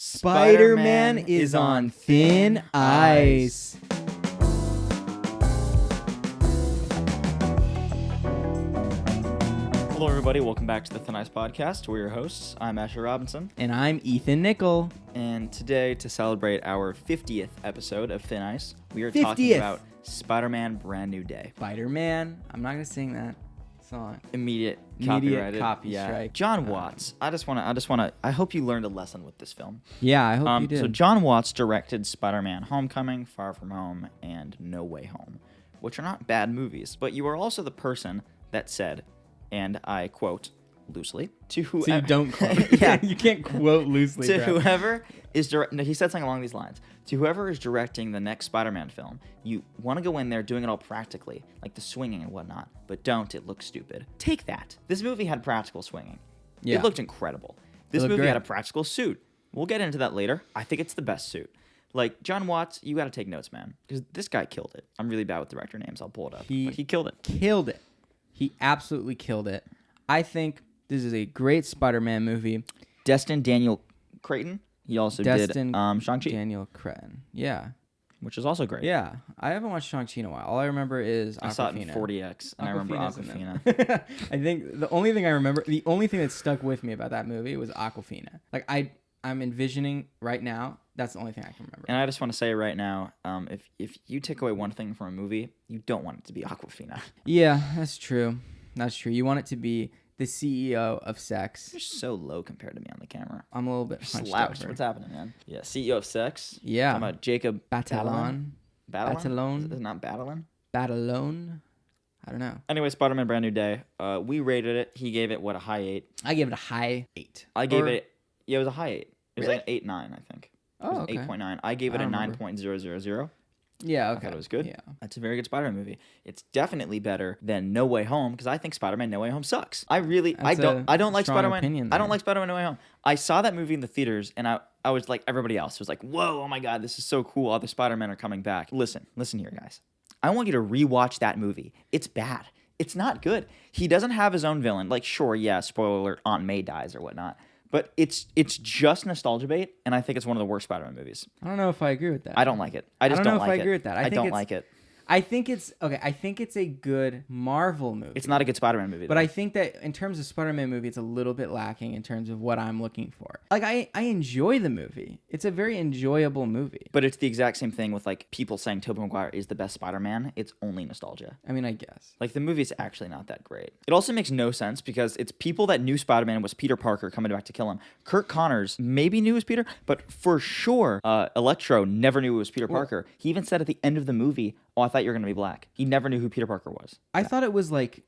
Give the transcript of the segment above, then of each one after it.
Spider-Man is on thin ice. Hello, everybody. Welcome back to the Thin Ice Podcast. We're your hosts. I'm Asher Robinson. And I'm Ethan Nickel. And today, to celebrate our 50th episode of Thin Ice, we are 50th. talking about Spider-Man Brand New Day. Spider-Man. I'm not going to sing that song. Immediate copy yeah. strike. John Watts. I hope you learned a lesson with this film. Yeah, I hope you did. So John Watts directed Spider-Man Homecoming, Far From Home, and No Way Home, which are not bad movies. But you are also the person that said, and I quote loosely, to whoever... So you don't quote. Yeah. You can't quote loosely, to bro. whoever is... No, he said something along these lines. To whoever is directing the next Spider-Man film, you want to go in there doing it all practically, like the swinging and whatnot, but don't. It looks stupid. Take that. This movie had practical swinging. Yeah. It looked incredible. This looked movie great. had a practical suit. We'll get into that later. I think it's the best suit. Like, John Watts, you got to take notes, man, because this guy killed it. I'm really bad with director names. I'll pull it up. But he killed it. Killed it. He absolutely killed it. I think this is a great Spider-Man movie. Destin Daniel Cretton. He also did Shang-Chi, Daniel Cretton. Yeah. which is also great. Yeah. I haven't watched Shang-Chi in a while. All I remember is Aquafina. I saw it in 4DX, and I remember Aquafina. I think the only thing that stuck with me about that movie was Aquafina. Like, I'm envisioning right now, that's the only thing I can remember. And I just want to say right now, if you take away one thing from a movie, you don't want it to be Aquafina. Yeah, that's true. That's true. You want it to be the CEO of sex. You're so low compared to me on the camera. I'm a little bit hunched Slouched. over. What's happening, man? Yeah, CEO of sex. Yeah. Talking about Jacob Batalon. Batalon? Is it not Batalon? Batalon. I don't know. Anyway, Spider-Man Brand New Day. We rated it. He gave it, what, a high 8? I gave it a high 8. I gave it... Yeah, it was a high 8. It was Really? like an 8.9, I think. It Oh, was okay. 8.9. I gave it I a don't remember. 9.000. Yeah, I okay. thought it was good. Yeah. It's a very good Spider-Man movie. It's definitely better than No Way Home because I think Spider-Man No Way Home sucks. I don't like strong Spider-Man. opinion I don't there. like Spider-Man No Way Home. I saw that movie in the theaters and I was like everybody else. It was like, whoa, oh my God, this is so cool. All the Spider-Men are coming back. Listen here, guys. I want you to rewatch that movie. It's bad. It's not good. He doesn't have his own villain. Like, sure, yeah, spoiler alert, Aunt May dies or whatnot. But it's just nostalgia bait, and I think it's one of the worst Spider-Man movies. I don't know if I agree with that. I don't like it. I just don't know don't if like I it. agree with that. I think don't it's- like it. I think it's okay. I think it's a good Marvel movie. It's not a good Spider-Man movie. But though. I think that in terms of Spider-Man movie, it's a little bit lacking in terms of what I'm looking for. Like, I enjoy the movie. It's a very enjoyable movie. But it's the exact same thing with like people saying Tobey Maguire is the best Spider-Man. It's only nostalgia. I mean, I guess. Like the movie's actually not that great. It also makes no sense because it's people that knew Spider-Man was Peter Parker coming back to kill him. Kirk Connors maybe knew it was Peter, but for sure Electro never knew it was Peter Parker. He even said at the end of the movie, "Oh, I thought you were gonna be black." He never knew who Peter Parker was. I thought it was like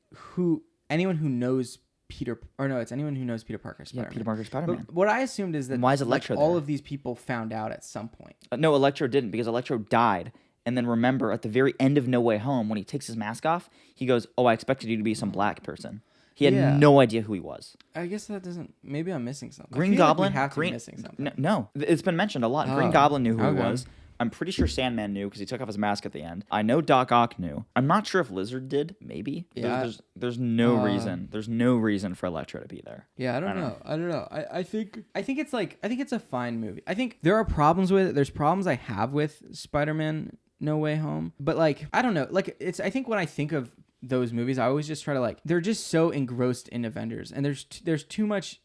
anyone who knows it's anyone who knows Peter Parker. Spider-Man. Peter Parker Spider-Man. But what I assumed is that Why is Electro all there? of these people found out at some point. No, Electro didn't because Electro died. And then remember, at the very end of No Way Home, when he takes his mask off, he goes, "Oh, I expected you to be some black person." He had Yeah. no idea who he was. I guess that doesn't. Maybe I'm missing something. I Green feel like Goblin. we have to be missing something. No, it's been mentioned a lot. Green Oh, Goblin knew who okay. he was. I'm pretty sure Sandman knew because he took off his mask at the end. I know Doc Ock knew. I'm not sure if Lizard did. Maybe. Yeah. There's no reason. There's no reason for Electro to be there. Yeah, I don't know. I think it's a fine movie. I think there are problems with it. There's problems I have with Spider-Man No Way Home. But like, I don't know. Like, I think when I think of those movies, I always just try to like, they're just so engrossed in Avengers, and there's too much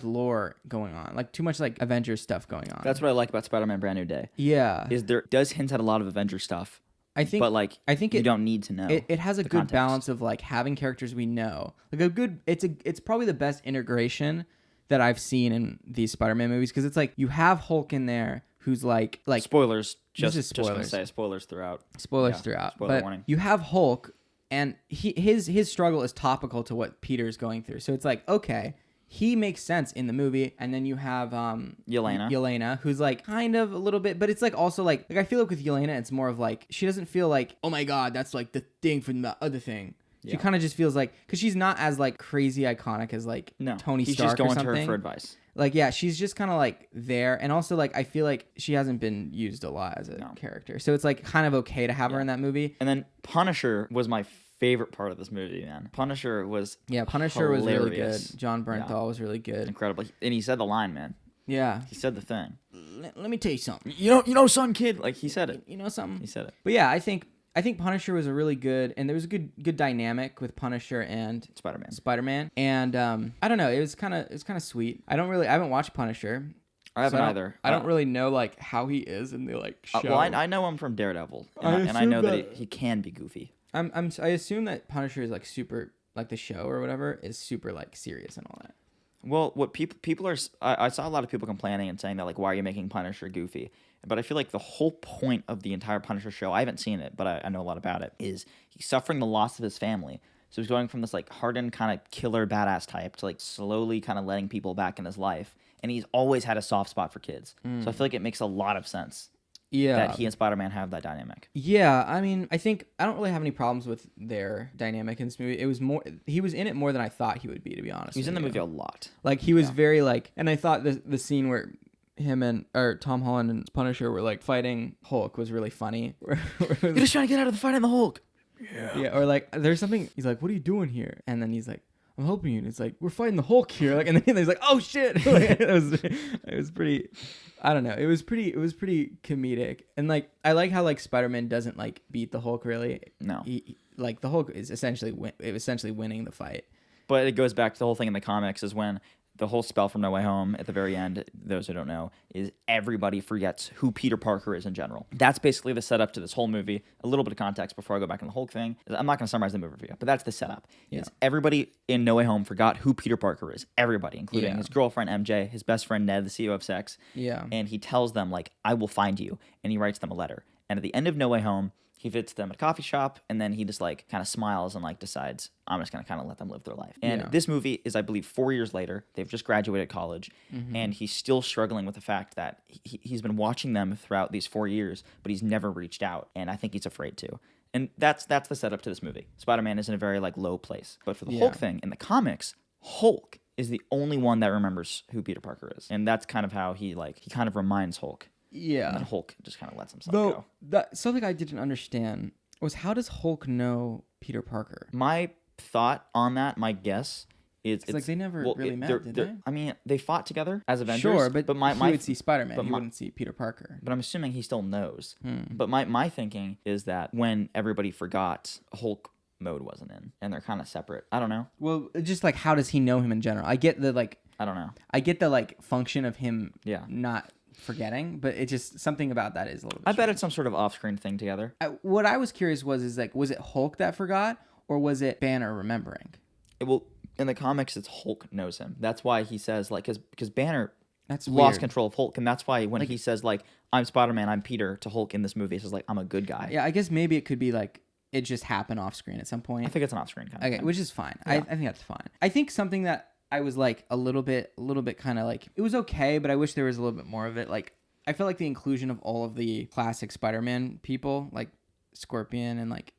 lore going on, like too much like Avengers stuff going on. That's what I like about Spider-Man Brand New Day. Yeah. Is there does hint at a lot of Avengers stuff. I think you don't need to know. It has a the good context. balance of like having characters we know. Like it's probably the best integration that I've seen in these Spider-Man movies, because it's like you have Hulk in there who's like spoilers. This is Just gonna spoilers. say spoilers throughout. spoilers Yeah, throughout. spoiler But warning. you have Hulk, and his struggle is topical to what Peter's going through. So it's like, okay, he makes sense in the movie. And then you have Yelena, who's like kind of a little bit, but it's like also like I feel like with Yelena, it's more of like she doesn't feel like, oh my God, that's like the thing from the other thing. She kind of just feels like, because she's not as like crazy iconic as like Tony he's Stark just going or to something. her for advice. Like, yeah, she's just kind of like there. And also like, I feel like she hasn't been used a lot as a character. So it's like kind of okay to have her in that movie. And then Punisher was my favorite part of this movie, man. Punisher was was really good. hilarious. John Bernthal was really good. Incredible. And he said the line, man. Yeah. He said the thing. Let me tell you something. You know, son, kid. Like, he said it. You know something? He said it. But yeah, I think Punisher was a really good, and there was a good dynamic with Punisher and Spider-Man. And I don't know, it was kind of sweet. I haven't watched Punisher. I haven't either. I don't really know like how he is in the like show. Well, I know him from Daredevil, and I know that he can be goofy. I assume that Punisher is like super, like the show or whatever is super like serious and all that. Well, what people are, I saw a lot of people complaining and saying that like, why are you making Punisher goofy? But I feel like the whole point of the entire Punisher show, I haven't seen it, but I know a lot about it, is he's suffering the loss of his family. So he's going from this like hardened kind of killer badass type to like slowly kind of letting people back in his life. And he's always had a soft spot for kids. So I feel like it makes a lot of sense. Yeah. That he and Spider-Man have that dynamic. Yeah, I mean, I don't really have any problems with their dynamic in this movie. It was more, he was in it more than I thought he would be, to be honest. He was in the movie a lot. Like he was very like, and I thought the scene where him or Tom Holland and Punisher were like fighting Hulk was really funny. You're just trying to get out of the fight in the Hulk. Yeah, or like there's something, he's like, what are you doing here? And then he's like, I'm helping you. And it's like, we're fighting the Hulk here. Like, and then he's like, oh shit. Like, it was pretty, I don't know. It was pretty comedic. And like, I like how like Spider-Man doesn't like beat the Hulk really. No. Like the Hulk is essentially winning the fight. But it goes back to the whole thing in the comics is when the whole spell from No Way Home at the very end, those who don't know, is everybody forgets who Peter Parker is in general. That's basically the setup to this whole movie. A little bit of context before I go back on the Hulk thing. I'm not going to summarize the movie for you, but that's the setup. Yeah. Everybody in No Way Home forgot who Peter Parker is. Everybody, including his girlfriend MJ, his best friend Ned, the CEO of Sex. Yeah. And he tells them, like, I will find you. And he writes them a letter. And at the end of No Way Home, he visits them at a coffee shop, and then he just like kind of smiles and like decides, I'm just gonna kind of let them live their life. And this movie is, I believe, 4 years later. They've just graduated college, and he's still struggling with the fact that he's been watching them throughout these 4 years, but he's never reached out, and I think he's afraid to. And that's the setup to this movie. Spider-Man is in a very like low place, but for the Hulk thing in the comics, Hulk is the only one that remembers who Peter Parker is, and that's kind of how he kind of reminds Hulk. Yeah. And then Hulk just kind of lets himself go. Something I didn't understand was, how does Hulk know Peter Parker? My thought on that, my guess is it's like they never really met, did they? I mean, they fought together as Avengers. Sure, but he would see Spider-Man, but he wouldn't see Peter Parker. But I'm assuming he still knows. But my thinking is that when everybody forgot, Hulk mode wasn't in, and they're kind of separate. I don't know. Well, just like, how does he know him in general? I get the like. I don't know. I get the like function of him not forgetting, but it just, something about that is a little bit I bet it's some sort of off-screen thing together. What I was curious was like, was it Hulk that forgot, or was it Banner remembering? In the comics, it's Hulk knows him. That's why he says like, because Banner lost weird. Control of Hulk, and that's why when he says like, I'm Spider-Man, I'm Peter to Hulk in this movie, he says like, I'm a good guy. Yeah, I guess maybe it could be like it just happened off screen at some point. I think it's an off-screen kind of thing. Which is fine. Yeah. I think that's fine. I think something that I was like a little bit kind of like, it was okay, but I wish there was a little bit more of it. Like, I felt like the inclusion of all of the classic Spider-Man people, like Scorpion and like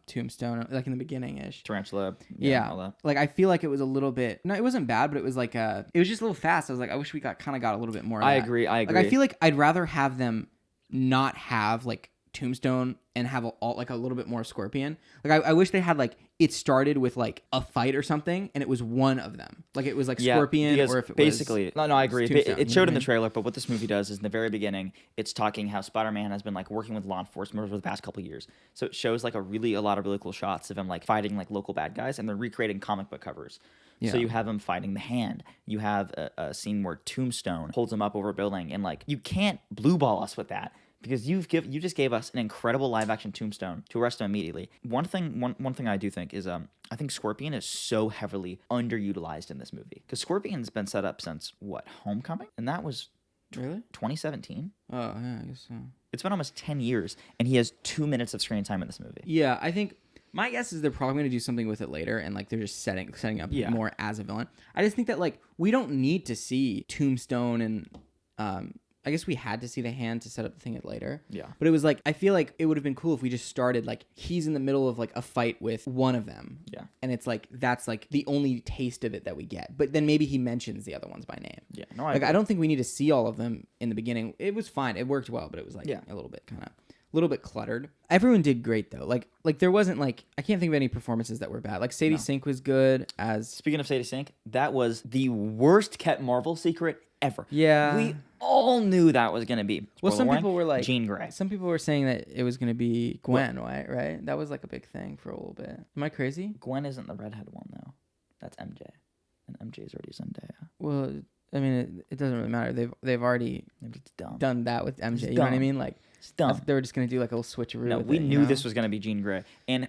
Tombstone, like in the beginning-ish. Tarantula. Yeah. All that. Like, I feel like it was a little bit, no, it wasn't bad, but it was like it was just a little fast. I was like, I wish we got a little bit more of that. I agree. Like, I feel like I'd rather have them not have like Tombstone and have a little bit more Scorpion. Like, I wish they had like, it started with like a fight or something, and it was one of them. Like, it was like Scorpion, or if it basically, was I agree. It showed in the trailer, but what this movie does is in the very beginning, it's talking how Spider-Man has been like working with law enforcement over the past couple of years. So it shows like a lot of really cool shots of him like fighting like local bad guys, and they're recreating comic book covers. Yeah. So you have him fighting the Hand. You have a scene where Tombstone holds him up over a building, and like, you can't blue ball us with that. Because you just gave us an incredible live action Tombstone to arrest him immediately. One thing I do think is I think Scorpion is so heavily underutilized in this movie. Because Scorpion's been set up since Homecoming? And that was really 2017. Oh yeah, I guess so. It's been almost 10 years, and he has 2 minutes of screen time in this movie. Yeah, I think my guess is they're probably going to do something with it later, and like they're just setting up more as a villain. I just think that like we don't need to see Tombstone and I guess we had to see the Hand to set up the thing later. Yeah. But it was like, I feel like it would have been cool if we just started like, he's in the middle of like a fight with one of them. Yeah. And it's like, that's like the only taste of it that we get. But then maybe he mentions the other ones by name. Yeah. No, I don't think we need to see all of them in the beginning. It was fine. It worked well, but it was like a little bit cluttered. Everyone did great though. Like there wasn't like, I can't think of any performances that were bad. Like Sadie Sink was good as. Speaking of Sadie Sink, that was the worst kept Marvel secret ever. Yeah. We all knew that was going to be. Well, some people were like Jean Grey. Some people were saying that it was going to be Gwen, right? That was like a big thing for a little bit. Am I crazy? Gwen isn't the redhead one though. That's MJ, and MJ is already Zendaya. Well, I mean, it doesn't really matter. They've already done that with MJ. You know what I mean? Like, it's dumb. They were just going to do like a little switcheroo. No, we knew this was going to be Jean Grey, and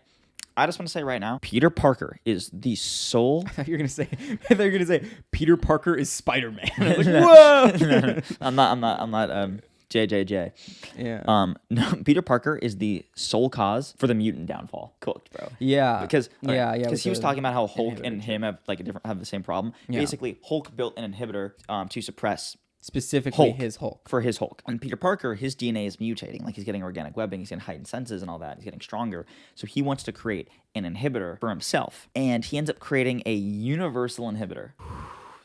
I just want to say right now, Peter Parker is the sole. I thought you were gonna say Peter Parker is Spider-Man. I was like, whoa! No. I'm not. JJJ. Yeah. No, Peter Parker is the sole cause for the mutant downfall. Cooked, bro. Yeah. Because Because he was talking about how Hulk and him have the same problem. Yeah. Basically, Hulk built an inhibitor to suppress. Specifically Hulk, his Hulk. For his Hulk. And Peter Parker, his DNA is mutating. Like, he's getting organic webbing, he's getting heightened senses and all that. He's getting stronger. So he wants to create an inhibitor for himself. And he ends up creating a universal inhibitor.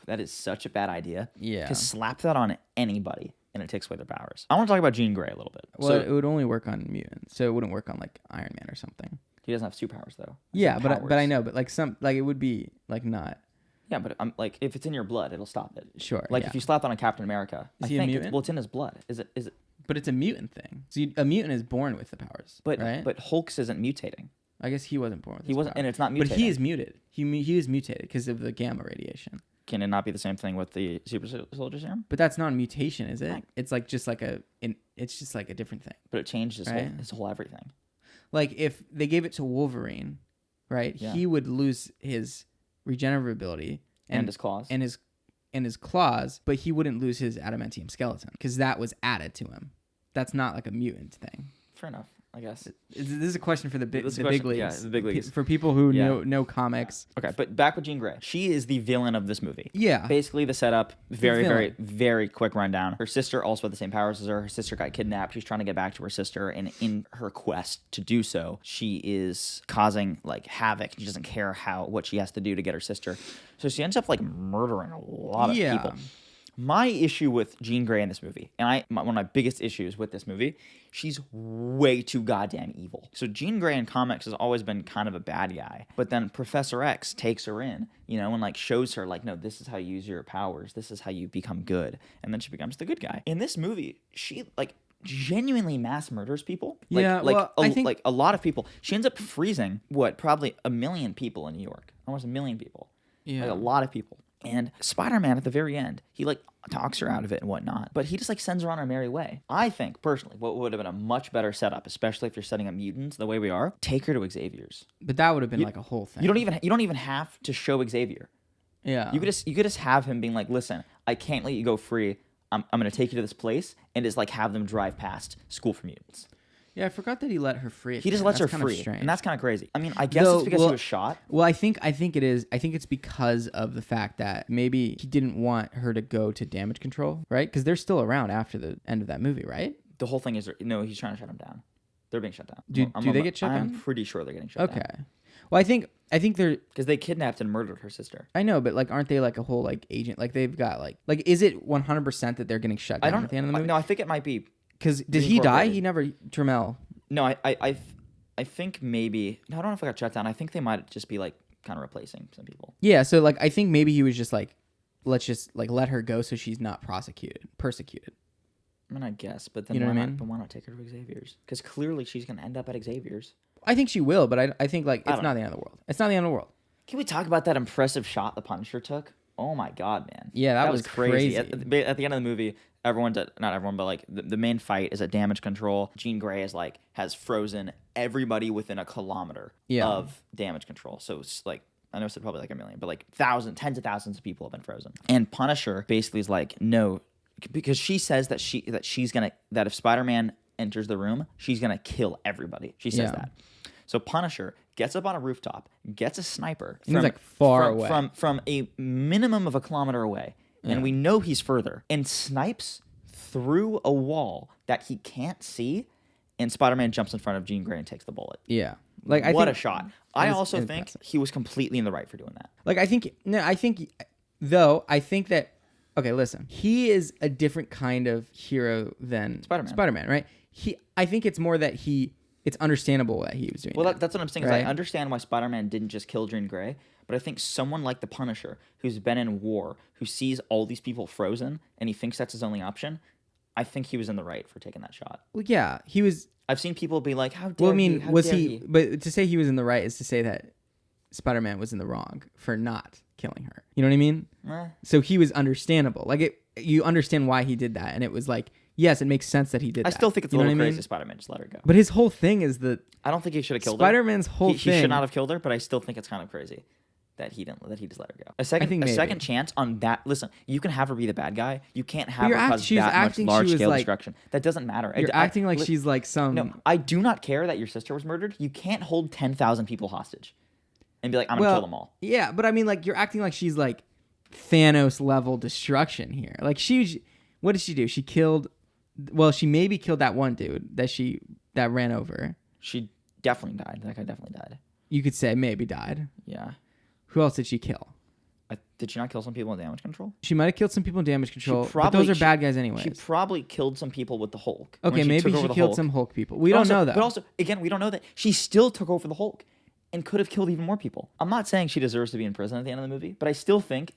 That is such a bad idea. Yeah. Because slap that on anybody and it takes away their powers. I want to talk about Jean Grey a little bit. Well, it would only work on mutants. So it wouldn't work on like Iron Man or something. He doesn't have superpowers though. Yeah, but I know, but like it would be like not. Yeah, but like if it's in your blood, it'll stop it. Sure. Like if you slapped on a Captain America, is he a mutant? It's in his blood. Is it? But it's a mutant thing. So a mutant is born with the powers. Right? But Hulk's isn't mutating. I guess he wasn't born with. He wasn't, powers. and it's not mutating. But he is muted. He is mutated because of the gamma radiation. Can it not be the same thing with the super soldier serum? But that's not a mutation, is it? It's like just like it's just like a different thing. But it changed his whole everything. Like if they gave it to Wolverine, right? Yeah. He would lose his regenerative ability and his claws. And his claws, but he wouldn't lose his adamantium skeleton because that was added to him. That's not like a mutant thing. Fair enough, I guess. This is a question for the big leagues. Yeah, the big leagues. For people who know comics. Okay, but back with Jean Grey. She is the villain of this movie. Yeah. Basically the setup, very, very quick rundown. Her sister also had the same powers as her. Her sister got kidnapped. She's trying to get back to her sister, and in her quest to do so, she is causing like havoc. She doesn't care what she has to do to get her sister. So she ends up like murdering a lot of people. My issue with Jean Grey in this movie, and one of my biggest issues with this movie, she's way too goddamn evil. So Jean Grey in comics has always been kind of a bad guy, but then Professor X takes her in, and like shows her like, no, this is how you use your powers. This is how you become good, and then she becomes the good guy. In this movie, she like genuinely mass murders people. I think a lot of people. She ends up freezing probably 1 million people in New York, almost 1 million people. Yeah, like a lot of people. And Spider-Man at the very end, he like talks her out of it and whatnot, but he just like sends her on her merry way. I think personally, what would have been a much better setup, especially if you're setting up mutants the way we are, take her to Xavier's. But that would have been like a whole thing. You don't even have to show Xavier. Yeah. You could just have him being like, listen, I can't let you go free. I'm gonna take you to this place and just like have them drive past School for Mutants. Yeah, I forgot that he let her free. He just lets her free, and that's kind of crazy. I mean, I guess it's because he was shot. Well, I think it is. I think it's because of the fact that maybe he didn't want her to go to damage control, right? Because they're still around after the end of that movie, right? The whole thing is he's trying to shut them down. They're being shut down. Do they get shut down? I'm pretty sure they're getting shut down. Okay. Well, I think they're because they kidnapped and murdered her sister. I know, but like, aren't they like a whole like agent? Like they've got like is it 100% that they're getting shut down at the end of the movie? No, I think it might be. Because did he die? He never. Tramell. No, I think maybe. No, I don't know if I got shut down. I think they might just be like kind of replacing some people. Yeah, so like I think maybe he was just like, let's just like let her go so she's not persecuted. I mean, I guess, but then why not take her to Xavier's? Because clearly she's gonna end up at Xavier's. I think she will, but I think like it's not the end of the world. It's not the end of the world. Can we talk about that impressive shot the Punisher took? Oh my god, man! Yeah, that was crazy. At the end of the movie, not everyone, but like the main fight is at damage control. Jean Grey has frozen everybody within a kilometer of damage control. So it's like, I know it's probably like 1 million, but like tens of thousands of people have been frozen. And Punisher basically is like, no, because she says that that if Spider-Man enters the room, she's gonna kill everybody. She says that. So Punisher gets up on a rooftop, gets a sniper from a minimum of 1 kilometer away, and we know he's further, and snipes through a wall that he can't see, and Spider-Man jumps in front of Jean Grey and takes the bullet. Yeah. What a shot. I also think he was completely in the right for doing that. I think that, okay, listen, he is a different kind of hero than Spider-Man, right? I think it's more that it's understandable that he was doing that. That's what I'm saying. Right? Is I understand why Spider-Man didn't just kill Jean Grey, But I think someone like the Punisher, who's been in war, who sees all these people frozen, and he thinks that's his only option, I think he was in the right for taking that shot. Well, yeah, he was. I've seen people be like, "How dare Well, I mean, he? was he? But to say he was in the right is to say that Spider-Man was in the wrong for not killing her. You know what I mean? So he was understandable. Like you understand why he did that, and it was like, yes, it makes sense that he did. I still think it's a little crazy. Spider-Man just let her go. But his whole thing is that I don't think he should have killed her. Spider-Man's whole thing. He should not have killed her, but I still think it's kind of crazy that he just let her go. A second chance on that. Listen, you can have her be the bad guy. You can't have her cause that much large scale destruction. That doesn't matter. You're acting like she's like some. No, I do not care that your sister was murdered. You can't hold 10,000 people hostage and be like, I'm gonna kill them all. Yeah, but I mean, like, you're acting like she's like Thanos level destruction here. Like what did she do? She killed. Well, she maybe killed that one dude that ran over. She definitely died. That guy definitely died. You could say maybe died. Yeah. Who else did she kill? Did she not kill some people in damage control? She might have killed some people in damage control, but those are bad guys anyway. She probably killed some people with the Hulk. Okay, maybe she killed some Hulk people. We don't know that. But also, again, we don't know that. She still took over the Hulk and could have killed even more people. I'm not saying she deserves to be in prison at the end of the movie, but I still think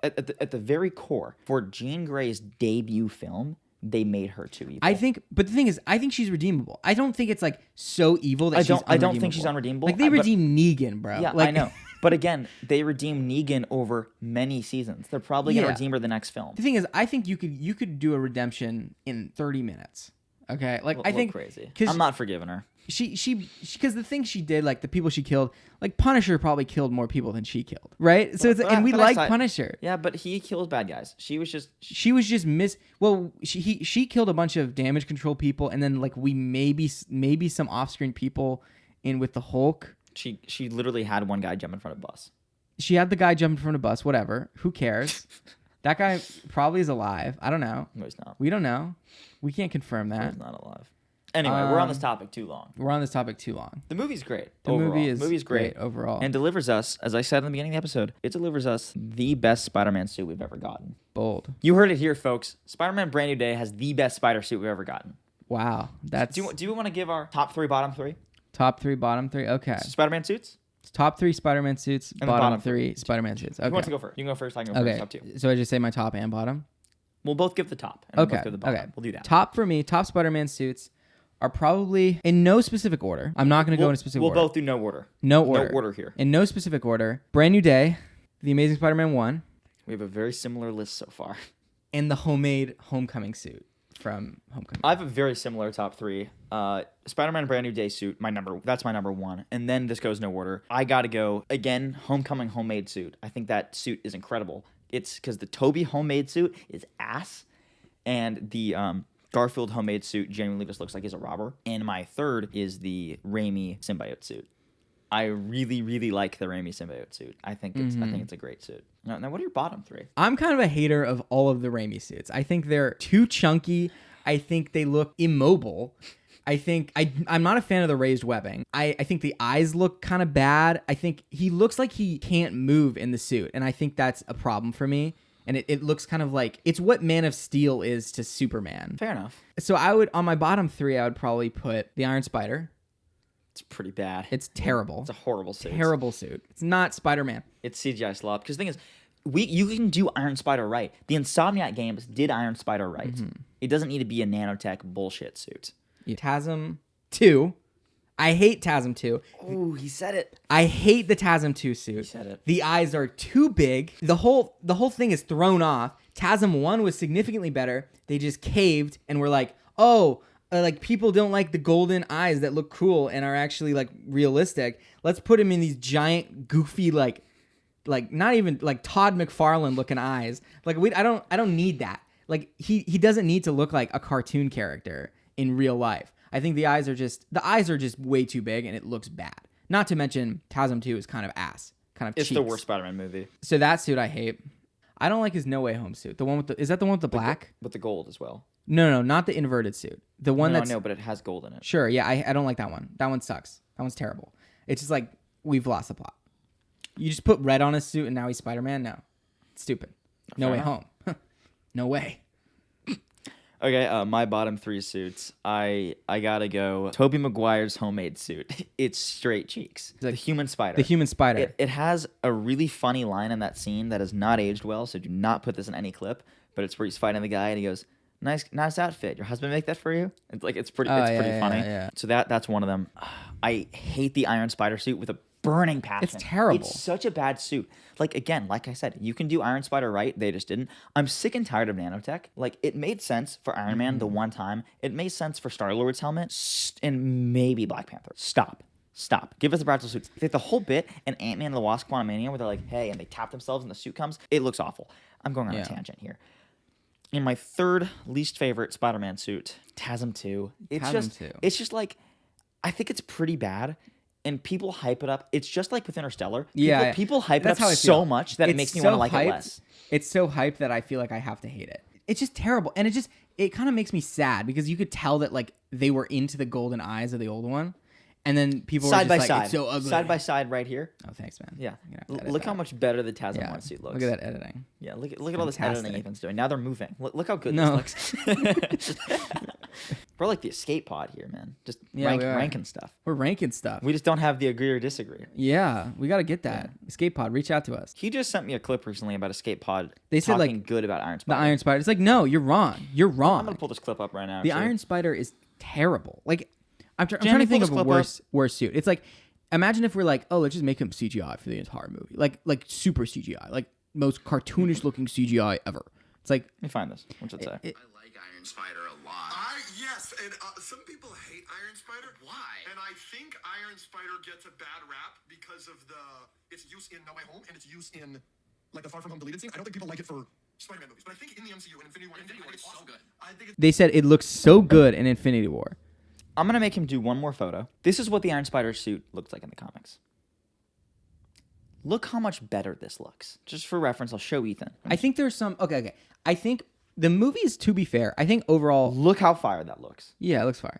at the very core, for Jean Grey's debut film, they made her too evil. But the thing is, I think she's redeemable. I don't think it's like so evil that I don't think she's unredeemable. Like they redeemed Negan, bro. Yeah, like, I know. But again, they redeemed Negan over many seasons. They're probably going to redeem her the next film. The thing is, I think you could do a redemption in 30 minutes. Okay? Like I think crazy. I'm not forgiving her. Because the things she did, like the people she killed, like Punisher probably killed more people than she killed, right? So and we like Punisher. Yeah, but he kills bad guys. She was just Well, she killed a bunch of damage control people, and then like we maybe some off-screen people in with the Hulk. She literally had one guy jump in front of a bus. She had the guy jump in front of a bus. Whatever. Who cares? That guy probably is alive. I don't know. No, he's not. We don't know. We can't confirm that. He's not alive. Anyway, we're on this topic too long. The movie's great. The movie is great overall. And delivers us, as I said in the beginning of the episode, it delivers us the best Spider-Man suit we've ever gotten. Bold. You heard it here, folks. Spider-Man Brand New Day has the best spider suit we've ever gotten. Wow. Do you want to give our top 3, bottom 3? Top 3, bottom 3? Okay. So Spider-Man suits? Top 3 Spider-Man suits, and bottom 3 Spider-Man suits. Okay. Who wants to go first? You can go first, I can go first. Top 2. So I just say my top and bottom? We'll both give the top. And okay. We'll both give the bottom. Okay. We'll do that. Top for me, top Spider-Man suits are probably in no specific order. I'm not going to go in a specific order. We'll both do no order. No order. No order here. In no specific order. Brand New Day, The Amazing Spider-Man 1. We have a very similar list so far. And the homemade Homecoming suit from Homecoming. I have a very similar top 3. Spider-Man Brand New Day suit, that's my number 1. And then this goes no order. I got to go, again, Homecoming homemade suit. I think that suit is incredible. It's because the Tobey homemade suit is ass. And the Garfield homemade suit genuinely just looks like he's a robber. And my third is the Raimi symbiote suit. I really, really like the Raimi symbiote suit. I think it's a great suit. Now, what are your bottom 3? I'm kind of a hater of all of the Raimi suits. I think they're too chunky. I think they look immobile. I think I'm not a fan of the raised webbing. I think the eyes look kind of bad. I think he looks like he can't move in the suit, and I think that's a problem for me. And it looks kind of like it's what Man of Steel is to Superman. Fair enough. So I would, on my bottom 3, I would probably put the Iron Spider. It's pretty bad. It's terrible. It's a horrible suit. Terrible suit. It's not Spider-Man. It's CGI slop. Because the thing is, you can do Iron Spider right. The Insomniac games did Iron Spider right. Mm-hmm. It doesn't need to be a nanotech bullshit suit. Yeah. TASM 2. I hate TASM 2. Oh, he said it. I hate the TASM 2 suit. He said it. The eyes are too big. The whole thing is thrown off. TASM 1 was significantly better. They just caved and were like, oh, like people don't like the golden eyes that look cool and are actually like realistic. Let's put him in these giant, goofy, like not even like Todd McFarlane looking eyes. Like I don't need that. Like he doesn't need to look like a cartoon character in real life. I think the eyes are just way too big and it looks bad. Not to mention TASM 2 is kind of ass, kind of. It's cheeks. the worst Spider-Man movie. So that suit I hate. I don't like his No Way Home suit. The one with is that the one with the black? With the gold as well. No, not the inverted suit. The one that's no, but it has gold in it. Sure, yeah, I don't like that one. That one sucks. That one's terrible. It's just like we've lost the plot. You just put red on his suit and now he's Spider-Man? No. It's stupid. No Way Home. No way. Okay, my bottom 3 suits. I gotta go Tobey Maguire's homemade suit. It's straight cheeks. The human spider. The human spider. It has a really funny line in that scene that has not aged well, so do not put this in any clip. But it's where he's fighting the guy and he goes, Nice outfit. Your husband make that for you? It's pretty funny. Yeah. So that's one of them. I hate the Iron Spider suit with a burning passion. It's terrible. It's such a bad suit. Like, again, like I said, you can do Iron Spider right. They just didn't. I'm sick and tired of nanotech. Like, it made sense for Iron Man the one time. It made sense for Star-Lord's helmet and maybe Black Panther. Stop. Give us the practical suits. Like, the whole bit in Ant-Man and the Wasp: Quantumania where they're like, hey, and they tap themselves and the suit comes. It looks awful. I'm going on a tangent here. In my third least favorite Spider-Man suit, TASM 2. It's just like, I think it's pretty bad. And people hype it up. It's just like with Interstellar. People hype it up so much that it makes me want to like it less. It's so hyped that I feel like I have to hate it. It's just terrible. And it kind of makes me sad because you could tell that like they were into the golden eyes of the old one. And then people were just like, it's so ugly. Side by side right here. Oh, thanks, man. Yeah. Look how much better the TASM 1 suit looks. Look at that editing. Yeah, look at all this editing Ethan's doing. Now they're moving. Look how good this looks. We're like the escape pod here, man. Just ranking stuff. We're ranking stuff. We just don't have the agree or disagree. Yeah, we got to get that. Yeah. Escape pod, reach out to us. He just sent me a clip recently about Escape Pod. They said talking good about Iron Spider. The Iron Spider. It's like, no, you're wrong. You're wrong. I'm going to pull this clip up right now. The Iron Spider is terrible. Like, I'm trying to think of a worse suit. It's like, imagine if we're like, oh, let's just make him CGI for the entire movie. Like super CGI. Like, most cartoonish looking CGI ever. It's like... Let me find this. What's it say? I like Iron Spider a lot. Yes, and some people hate Iron Spider. Why? And I think Iron Spider gets a bad rap because of its use in No Way Home and its use in like the Far From Home deleted scene. I don't think people like it for Spider-Man movies, but I think in the MCU and Infinity War it's so good. They said it looks so good in Infinity War. I'm going to make him do one more photo. This is what the Iron Spider suit looks like in the comics. Look how much better this looks. Just for reference, I'll show Ethan. I think there's some... Okay. I think the movies, to be fair, I think overall... Look how fire that looks. Yeah, it looks fire.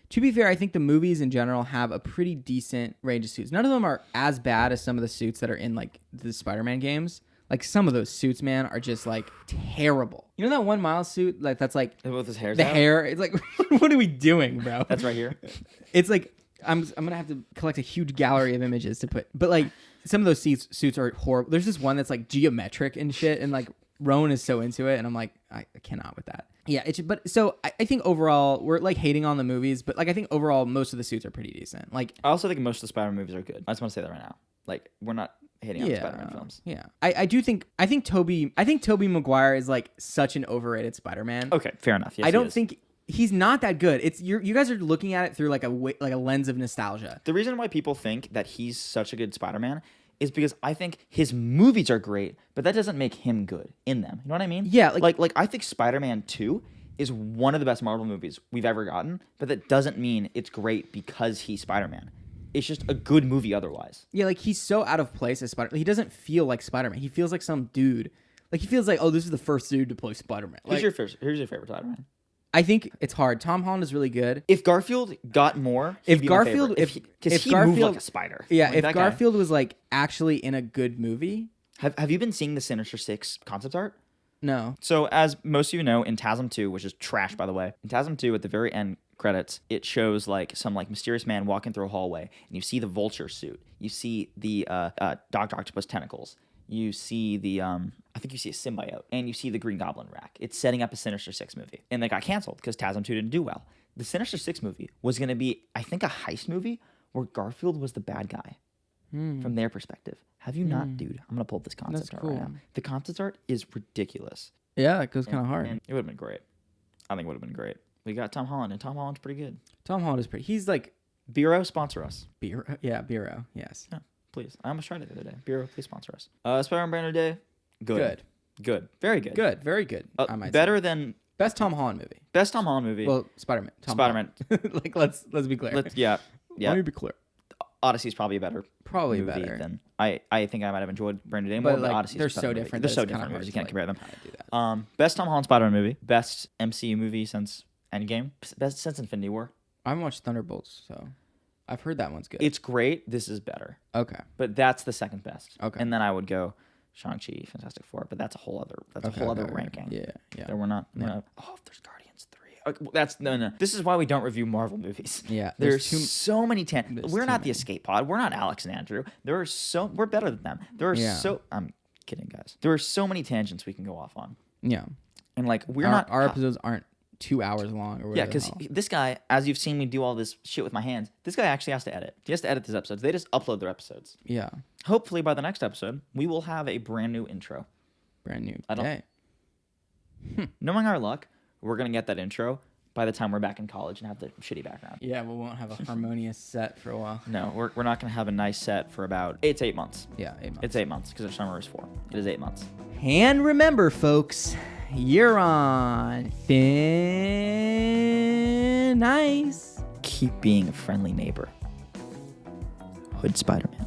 To be fair, I think the movies in general have a pretty decent range of suits. None of them are as bad as some of the suits that are in like the Spider-Man games. Like some of those suits, man, are just like terrible. You know that one Miles suit, like that's like with his hair. The hair. It's like, what are we doing, bro? That's right here. It's like I'm gonna have to collect a huge gallery of images to put. But like some of those suits are horrible. There's this one that's like geometric and shit, and like Rowan is so into it, and I'm like, I cannot with that. Yeah, I think overall we're like hating on the movies, but like I think overall most of the suits are pretty decent. Like I also think most of the Spider-Man movies are good. I just want to say that right now. Like we're not hating on the Spider-Man films. Yeah. I think Tobey Maguire is like such an overrated Spider-Man. Okay, fair enough. Yes, I don't think he's not that good. It's you guys are looking at it through like a lens of nostalgia. The reason why people think that he's such a good Spider-Man is because I think his movies are great, but that doesn't make him good in them. You know what I mean? Yeah. Like I think Spider-Man 2 is one of the best Marvel movies we've ever gotten, but that doesn't mean it's great because he's Spider-Man. It's just a good movie otherwise. Yeah, like he's so out of place as Spider-Man. He doesn't feel like Spider-Man. He feels like some dude. Like he feels like, oh, this is the first dude to play Spider-Man. Like, who's your favorite Spider-Man? I think it's hard. Tom Holland is really good. If Garfield got more, if Garfield moved like a spider. Yeah, like if Garfield was like actually in a good movie. Have you been seeing the Sinister Six concept art? No. So as most of you know, in TASM 2, which is trash by the way, in TASM 2 at the very end credits, it shows like some like mysterious man walking through a hallway, and you see the Vulture suit, you see the Dr. Octopus tentacles, you see the I think you see a symbiote, and you see the Green Goblin rack. It's setting up a Sinister Six movie, and they got canceled because TASM 2 didn't do well. The Sinister Six movie was going to be, I think, a heist movie where Garfield was the bad guy from their perspective. Have you not, dude? I'm gonna pull up this concept art right now. The concept art is ridiculous. Yeah, it goes kind of hard. And it would have been great. I think it would have been great. We got Tom Holland, and Tom Holland's pretty good. Tom Holland is pretty. He's like Bureau, sponsor us. Bureau, yeah, Bureau, yes. Yeah, please. I almost tried it the other day. Bureau, please sponsor us. Spider-Man Brand New Day, good, very good, very good. I might better say. Than best Tom Holland movie. Best Tom Holland movie. Well, Spider-Man. Like let's be clear. Yeah. Let me be clear. Odyssey's probably a better. Probably movie better. Than I think I might have enjoyed Brand New Day more, but Odyssey's they're so different. They're so different movies. You can't compare them. Best Tom Holland Spider-Man movie. Best MCU movie since Endgame. Best since Infinity War. I haven't watched Thunderbolts, so I've heard that one's good. It's great. This is better. Okay. But that's the second best. Okay. And then I would go Shang-Chi, Fantastic Four, but that's a whole other ranking. Yeah. That we're not. Oh, there's Guardians That's no. This is why we don't review Marvel movies. Yeah, there's so many We're not the Escape Pod. We're not Alex and Andrew. We're better than them. I'm kidding, guys. There are so many tangents we can go off on. Yeah, and like our episodes aren't 2 hours long or whatever. Yeah, because this guy, as you've seen me do all this shit with my hands, this guy actually has to edit. He has to edit these episodes. They just upload their episodes. Yeah. Hopefully by the next episode, we will have a brand new intro. Brand new. Knowing our luck, we're going to get that intro by the time we're back in college and have the shitty background. Yeah, we won't have a harmonious set for a while. No, we're not going to have a nice set for about... It's 8 months. Yeah, 8 months. It's 8 months because our summer is 4. It is 8 months. And remember, folks, you're on thin ice. Keep being a friendly neighbor. Hood Spider-Man.